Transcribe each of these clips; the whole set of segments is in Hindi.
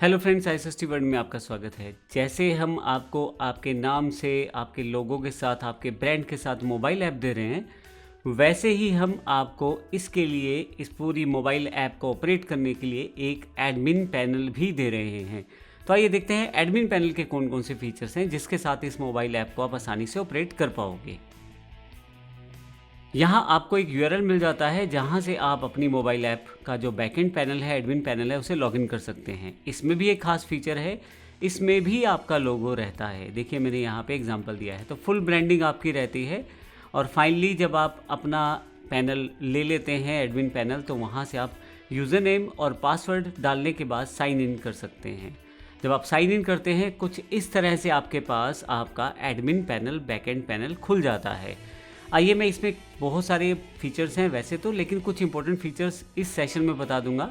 हेलो फ्रेंड्स, आईएसएसटी वर्ल्ड में आपका स्वागत है। जैसे हम आपको आपके नाम से, आपके लोगों के साथ, आपके ब्रांड के साथ मोबाइल ऐप दे रहे हैं, वैसे ही हम आपको इसके लिए, इस पूरी मोबाइल ऐप को ऑपरेट करने के लिए एक एडमिन पैनल भी दे रहे हैं। तो आइए देखते हैं एडमिन पैनल के कौन कौन से फीचर्स हैं जिसके साथ इस मोबाइल ऐप को आप आसानी से ऑपरेट कर पाओगे। यहाँ आपको एक यूआरएल मिल जाता है जहाँ से आप अपनी मोबाइल ऐप का जो बैकएंड पैनल है, एडमिन पैनल है, उसे लॉगिन कर सकते हैं। इसमें भी एक खास फीचर है, इसमें भी आपका लोगो रहता है। देखिए मैंने यहाँ पे एग्जांपल दिया है, तो फुल ब्रांडिंग आपकी रहती है। और फाइनली जब आप अपना पैनल ले लेते हैं, एडमिन पैनल, तो वहाँ से आप यूज़र नेम और पासवर्ड डालने के बाद साइन इन कर सकते हैं। जब आप साइन इन करते हैं, कुछ इस तरह से आपके पास आपका एडमिन पैनल, बैकएंड पैनल खुल जाता है। आइए मैं इसमें बहुत सारे फीचर्स हैं वैसे तो, लेकिन कुछ इंपॉर्टेंट फीचर्स इस सेशन में बता दूंगा।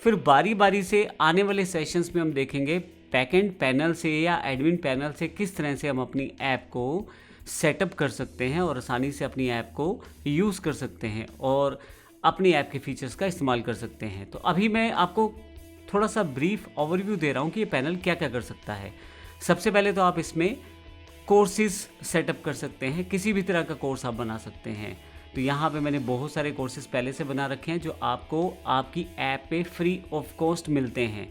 फिर बारी बारी से आने वाले सेशंस में हम देखेंगे बैकएंड पैनल से या एडमिन पैनल से किस तरह से हम अपनी ऐप को सेटअप कर सकते हैं और आसानी से अपनी ऐप को यूज़ कर सकते हैं और अपनी ऐप के फीचर्स का इस्तेमाल कर सकते हैं। तो अभी मैं आपको थोड़ा सा ब्रीफ ओवरव्यू दे रहा हूँ कि ये पैनल क्या क्या कर सकता है। सबसे पहले तो आप इसमें कोर्सेज सेटअप कर सकते हैं, किसी भी तरह का कोर्स आप बना सकते हैं। तो यहाँ पे मैंने बहुत सारे कोर्सेज पहले से बना रखे हैं जो आपको आपकी ऐप पे फ्री ऑफ कॉस्ट मिलते हैं।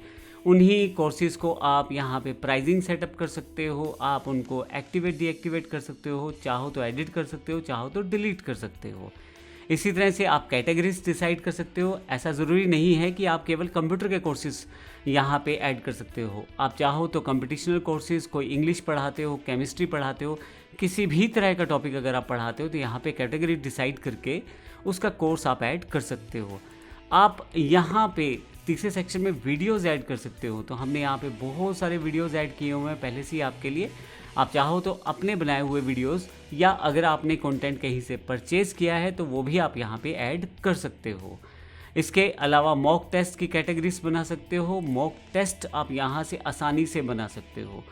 उन्हीं कोर्सेज को आप यहाँ पे प्राइसिंग सेटअप कर सकते हो, आप उनको एक्टिवेट डीएक्टिवेट कर सकते हो, चाहो तो एडिट कर सकते हो, चाहो तो डिलीट कर सकते हो। इसी तरह से आप कैटेगरीज डिसाइड कर सकते हो। ऐसा ज़रूरी नहीं है कि आप केवल कंप्यूटर के कोर्सेज यहाँ पे ऐड कर सकते हो। आप चाहो तो कंपटीशनल कोर्सेज, कोई इंग्लिश पढ़ाते हो, केमिस्ट्री पढ़ाते हो, किसी भी तरह का टॉपिक अगर आप पढ़ाते हो तो यहाँ पे कैटेगरी डिसाइड करके उसका कोर्स आप ऐड कर सकते हो। आप यहाँ पे तीसरे सेक्शन में वीडियोज़ ऐड कर सकते हो। तो हमने यहाँ पे बहुत सारे वीडियोज़ ऐड किए हुए हैं पहले से ही आपके लिए। आप चाहो तो अपने बनाए हुए वीडियोस, या अगर आपने कंटेंट कहीं से परचेज़ किया है तो वो भी आप यहाँ पे ऐड कर सकते हो। इसके अलावा मॉक टेस्ट की कैटेगरीज बना सकते हो। मॉक टेस्ट आप यहाँ से आसानी से बना सकते हो।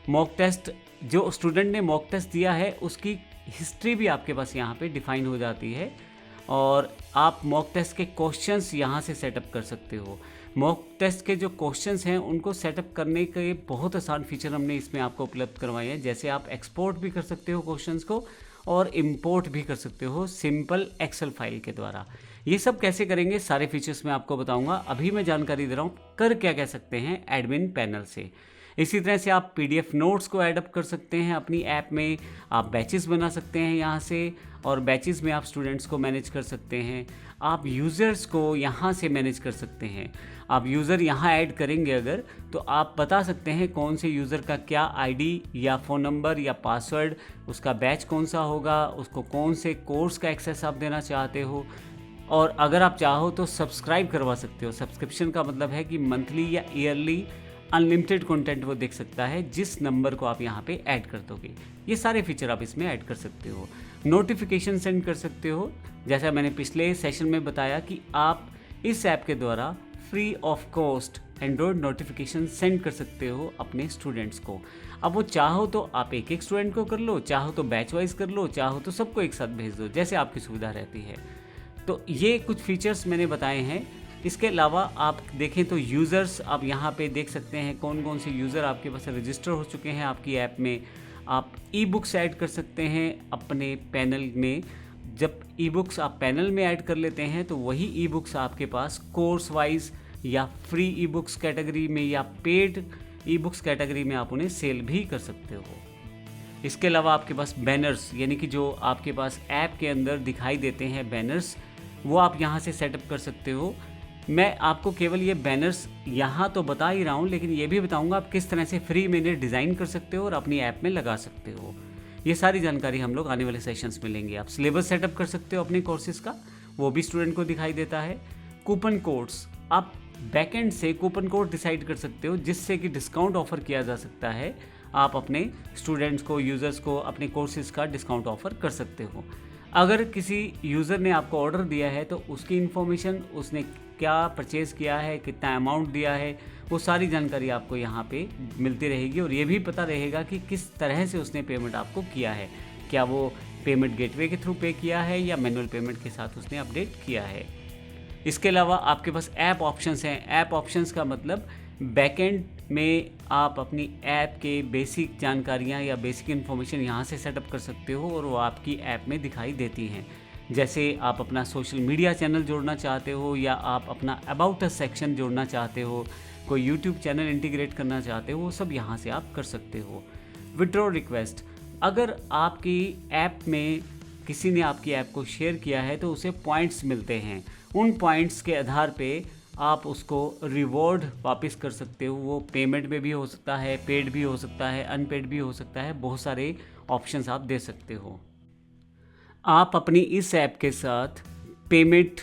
मॉक टेस्ट, जो स्टूडेंट ने मॉक टेस्ट दिया है उसकी हिस्ट्री भी आपके पास यहाँ पे डिफाइन हो जाती है और आप मॉक टेस्ट के क्वेश्चंस यहाँ से सेटअप कर सकते हो। मॉक टेस्ट के जो क्वेश्चंस हैं उनको सेटअप करने के बहुत आसान फीचर हमने इसमें आपको उपलब्ध करवाए हैं। जैसे आप एक्सपोर्ट भी कर सकते हो क्वेश्चंस को और इंपोर्ट भी कर सकते हो सिंपल एक्सेल फाइल के द्वारा। ये सब कैसे करेंगे, सारे फीचर्स मैं आपको बताऊंगा। अभी मैं जानकारी दे रहा हूँ कर क्या कह सकते हैं एडमिन पैनल से। इसी तरह से आप पीडीएफ नोट्स को ऐड अप कर सकते हैं अपनी ऐप में। आप बैचेस बना सकते हैं यहाँ से, और बैचेस में आप स्टूडेंट्स को मैनेज कर सकते हैं। आप यूज़र्स को यहाँ से मैनेज कर सकते हैं। आप यूज़र यहाँ ऐड करेंगे अगर, तो आप बता सकते हैं कौन से यूज़र का क्या आईडी या फ़ोन नंबर या पासवर्ड, उसका बैच कौन सा होगा, उसको कौन से कोर्स का एक्सेस आप देना चाहते हो। और अगर आप चाहो तो सब्सक्राइब करवा सकते हो। सब्सक्रिप्शन का मतलब है कि मंथली या ईयरली अनलिमिटेड कंटेंट वो देख सकता है जिस नंबर को आप यहाँ पे ऐड कर दोगे। ये सारे फीचर आप इसमें ऐड कर सकते हो। नोटिफिकेशन सेंड कर सकते हो, जैसा मैंने पिछले सेशन में बताया कि आप इस ऐप के द्वारा free of cost Android notification send कर सकते हो अपने स्टूडेंट्स को। अब वो चाहो तो आप एक एक स्टूडेंट को कर लो, चाहो तो बैच वाइज कर लो, चाहो तो सबको एक साथ भेज दो, जैसे आपकी सुविधा रहती है। तो ये कुछ फीचर्स मैंने बताए हैं। इसके अलावा आप देखें तो यूज़र्स, आप यहाँ पे देख सकते हैं कौन कौन से यूज़र आपके पास रजिस्टर हो चुके हैं आपकी ऐप में। आप ई बुक्स ऐड कर सकते हैं अपने पैनल में। जब ई बुक्स आप पैनल में ऐड कर लेते हैं तो वही ई बुक्स आपके पास कोर्स वाइज या फ्री ई बुक्स कैटेगरी में या पेड ई बुक्स कैटेगरी में आप उन्हें सेल भी कर सकते हो। इसके अलावा आपके पास बैनर्स, यानी कि जो आपके पास ऐप के अंदर दिखाई देते हैं बैनर्स, वो आप यहाँ से सेटअप कर सकते हो। मैं आपको केवल ये बैनर्स यहाँ तो बता ही रहा हूँ, लेकिन ये भी बताऊँगा आप किस तरह से फ्री में इन्हें डिज़ाइन कर सकते हो और अपनी ऐप में लगा सकते हो। ये सारी जानकारी हम लोग आने वाले सेशंस में लेंगे। आप सिलेबस सेटअप कर सकते हो अपने कोर्सेज़ का, वो भी स्टूडेंट को दिखाई देता है। कूपन कोड्स, आप बैकएंड से कूपन कोड डिसाइड कर सकते हो जिससे कि डिस्काउंट ऑफर किया जा सकता है। आप अपने स्टूडेंट्स को, यूज़र्स को अपने कोर्सेज़ का डिस्काउंट ऑफर कर सकते हो। अगर किसी यूज़र ने आपको ऑर्डर दिया है तो उसकी इन्फॉर्मेशन, उसने क्या परचेज़ किया है, कितना अमाउंट दिया है, वो सारी जानकारी आपको यहाँ पे मिलती रहेगी। और ये भी पता रहेगा कि किस तरह से उसने पेमेंट आपको किया है। क्या वो पेमेंट गेटवे के थ्रू पे किया है या मैनुअल पेमेंट के साथ उसने अपडेट किया है। इसके अलावा आपके पास ऐप ऑप्शंस हैं। ऐप ऑप्शंस का मतलब बैकएंड में आप अपनी ऐप के बेसिक जानकारियाँ या बेसिक इन्फॉर्मेशन यहाँ से सेटअप कर सकते हो और वो आपकी ऐप में दिखाई देती हैं। जैसे आप अपना सोशल मीडिया चैनल जोड़ना चाहते हो या आप अपना अबाउट अ सेक्शन जोड़ना चाहते हो, कोई यूट्यूब चैनल इंटीग्रेट करना चाहते हो, वो सब यहाँ से आप कर सकते हो। विड्रॉ रिक्वेस्ट, अगर आपकी ऐप में किसी ने आपकी ऐप को शेयर किया है तो उसे पॉइंट्स मिलते हैं। उन पॉइंट्स के आधार पे आप उसको रिवॉर्ड वापस कर सकते हो। वो पेमेंट में भी हो सकता है, पेड भी हो सकता है, अनपेड भी हो सकता है, बहुत सारे ऑप्शंस आप दे सकते हो। आप अपनी इस ऐप के साथ पेमेंट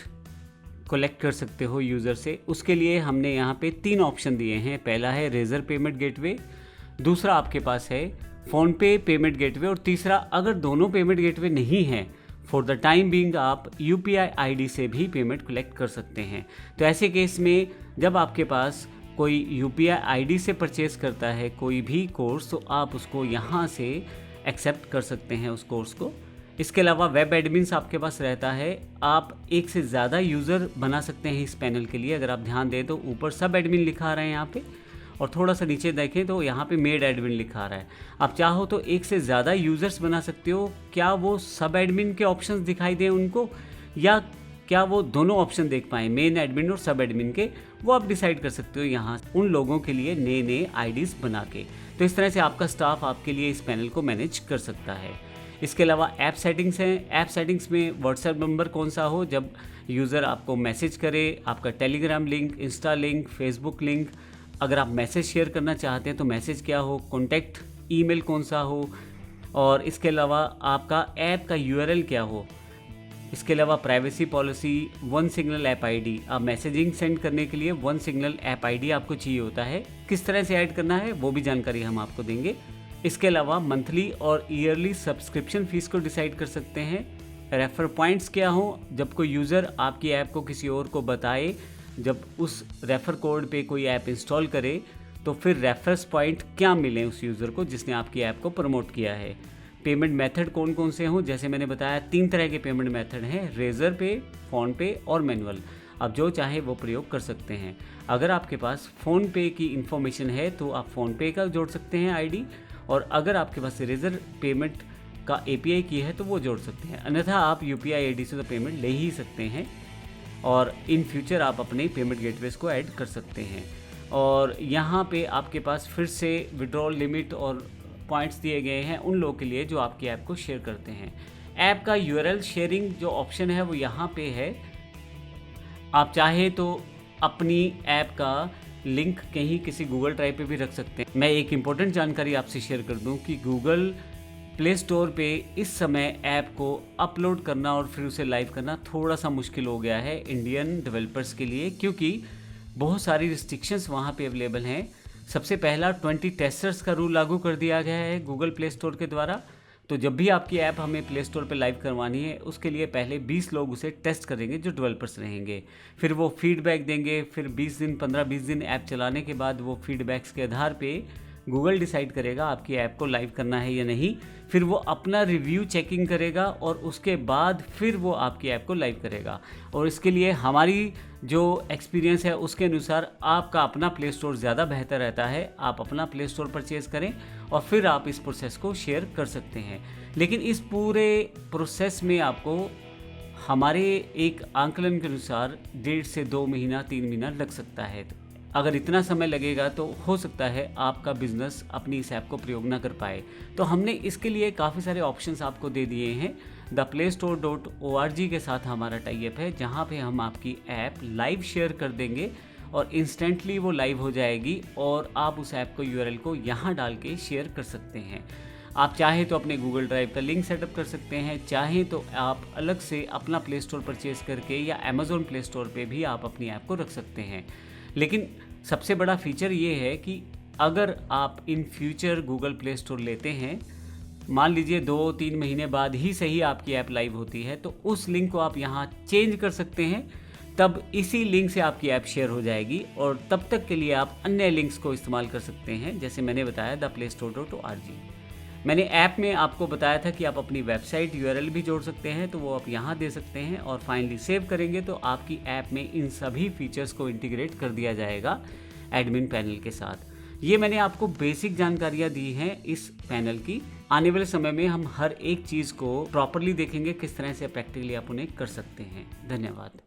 कलेक्ट कर सकते हो यूज़र से। उसके लिए हमने यहाँ पे 3 ऑप्शन दिए हैं। पहला है रेजर पेमेंट गेटवे, दूसरा आपके पास है फ़ोनपे पेमेंट गेटवे और तीसरा, अगर दोनों पेमेंट गेटवे नहीं हैं, फॉर द टाइम बीइंग आप UPI ID से भी पेमेंट कलेक्ट कर सकते हैं। तो ऐसे केस में जब आपके पास कोई UPI ID से परचेज़ करता है कोई भी कोर्स, तो आप उसको यहाँ से एक्सेप्ट कर सकते हैं उस कोर्स को। इसके अलावा वेब एडमिन्स आपके पास रहता है। आप एक से ज़्यादा यूज़र बना सकते हैं इस पैनल के लिए। अगर आप ध्यान दें तो ऊपर सब एडमिन लिखा आ रहा है यहाँ पे, और थोड़ा सा नीचे देखें तो यहाँ पे मेड एडमिन लिखा आ रहा है। आप चाहो तो एक से ज़्यादा यूज़र्स बना सकते हो। क्या वो सब एडमिन के ऑप्शंस दिखाई दें उनको, या क्या वो दोनों ऑप्शन देख पाएँ, मेन एडमिन और सब एडमिन के, वो आप डिसाइड कर सकते हो यहाँ उन लोगों के लिए नए नए IDs बना के। तो इस तरह से आपका स्टाफ आपके लिए इस पैनल को मैनेज कर सकता है। इसके अलावा ऐप सेटिंग्स हैं। ऐप सेटिंग्स में व्हाट्सएप नंबर कौन सा हो जब यूज़र आपको मैसेज करे, आपका Telegram link, Insta link, Facebook link, अगर आप मैसेज शेयर करना चाहते हैं तो मैसेज क्या हो, कॉन्टैक्ट ईमेल कौन सा हो, और इसके अलावा आपका ऐप का URL क्या हो। इसके अलावा privacy policy, one signal app ID, आप मैसेजिंग सेंड करने के लिए वन सिग्नल ऐप ID आपको चाहिए होता है। किस तरह से ऐड करना है वो भी जानकारी हम आपको देंगे। इसके अलावा मंथली और ईयरली सब्सक्रिप्शन फ़ीस को डिसाइड कर सकते हैं। रेफर पॉइंट्स क्या हो, जब कोई यूज़र आपकी ऐप को किसी और को बताए, जब उस रेफर कोड पे कोई ऐप इंस्टॉल करे तो फिर रेफरेंस पॉइंट क्या मिले उस यूज़र को जिसने आपकी ऐप को प्रमोट किया है। पेमेंट मेथड कौन कौन से हों, जैसे मैंने बताया 3 तरह के पेमेंट मेथड हैं, रेजर पे, फ़ोनपे और मैनुअल। आप जो चाहे वो प्रयोग कर सकते हैं। अगर आपके पास फ़ोनपे की इन्फॉर्मेशन है तो आप फ़ोनपे का जोड़ सकते हैं ID, और अगर आपके पास रेजर पेमेंट का API की है तो वो जोड़ सकते हैं। अन्यथा आप UPI ID से तो पेमेंट ले ही सकते हैं, और इन फ्यूचर आप अपने पेमेंट गेटवेज को ऐड कर सकते हैं। और यहाँ पे आपके पास फिर से विड्रॉल लिमिट और पॉइंट्स दिए गए हैं उन लोगों के लिए जो आपकी ऐप को शेयर करते हैं। ऐप का URL शेयरिंग जो ऑप्शन है वो यहाँ पे है। आप चाहे तो अपनी ऐप का लिंक कहीं किसी गूगल ड्राइव पे भी रख सकते हैं। मैं एक इम्पोर्टेंट जानकारी आपसे शेयर कर दूं कि गूगल प्ले स्टोर पे इस समय ऐप को अपलोड करना और फिर उसे लाइव करना थोड़ा सा मुश्किल हो गया है इंडियन डेवलपर्स के लिए, क्योंकि बहुत सारी रिस्ट्रिक्शंस वहाँ पे अवेलेबल हैं। सबसे पहला 20 टेस्टर्स का रूल लागू कर दिया गया है गूगल प्ले स्टोर के द्वारा। तो जब भी आपकी ऐप हमें प्ले स्टोर पे लाइव करवानी है, उसके लिए पहले 20 लोग उसे टेस्ट करेंगे जो डेवलपर्स रहेंगे, फिर वो फीडबैक देंगे, फिर 20 दिन 15-20 दिन ऐप चलाने के बाद वो फीडबैक्स के आधार पे गूगल डिसाइड करेगा आपकी ऐप को लाइव करना है या नहीं। फिर वो अपना रिव्यू चेकिंग करेगा और उसके बाद फिर वो आपकी ऐप को लाइव करेगा। और इसके लिए हमारी जो एक्सपीरियंस है उसके अनुसार आपका अपना प्ले स्टोर ज़्यादा बेहतर रहता है। आप अपना प्ले स्टोर परचेज़ करें और फिर आप इस प्रोसेस को शेयर कर सकते हैं। लेकिन इस पूरे प्रोसेस में आपको हमारे एक आंकलन के अनुसार 1.5 से 2 महीना 3 महीना लग सकता है। अगर इतना समय लगेगा तो हो सकता है आपका बिज़नेस अपनी इस ऐप को प्रयोग ना कर पाए। तो हमने इसके लिए काफ़ी सारे ऑप्शंस आपको दे दिए हैं। theplaystore.org के साथ हमारा टाई अप है, जहाँ पे हम आपकी ऐप लाइव शेयर कर देंगे और इंस्टेंटली वो लाइव हो जाएगी और आप उस ऐप को URL को यहाँ डाल के शेयर कर सकते हैं। आप चाहे तो अपने गूगल ड्राइव का लिंक सेटअप कर सकते हैं, चाहे तो आप अलग से अपना प्ले स्टोर परचेज़ करके या अमेज़ॉन प्ले स्टोर पे भी आप अपनी ऐप को रख सकते हैं। लेकिन सबसे बड़ा फीचर ये है कि अगर आप in future Google play store लेते हैं, मान लीजिए 2-3 महीने बाद ही सही आपकी ऐप लाइव होती है, तो उस लिंक को आप यहाँ चेंज कर सकते हैं। तब इसी लिंक से आपकी ऐप शेयर हो जाएगी और तब तक के लिए आप अन्य लिंक्स को इस्तेमाल कर सकते हैं, जैसे मैंने बताया theplaystore.org। मैंने ऐप में आपको बताया था कि आप अपनी वेबसाइट URL भी जोड़ सकते हैं, तो वो आप यहाँ दे सकते हैं और फाइनली सेव करेंगे तो आपकी ऐप में इन सभी फीचर्स को इंटीग्रेट कर दिया जाएगा। एडमिन पैनल के साथ। ये मैंने आपको बेसिक जानकारियाँ दी हैं इस पैनल की। आने वाले समय में हम हर एक चीज़ को प्रॉपरली देखेंगे, किस तरह से प्रैक्टिकली आप उन्हें कर सकते हैं। धन्यवाद।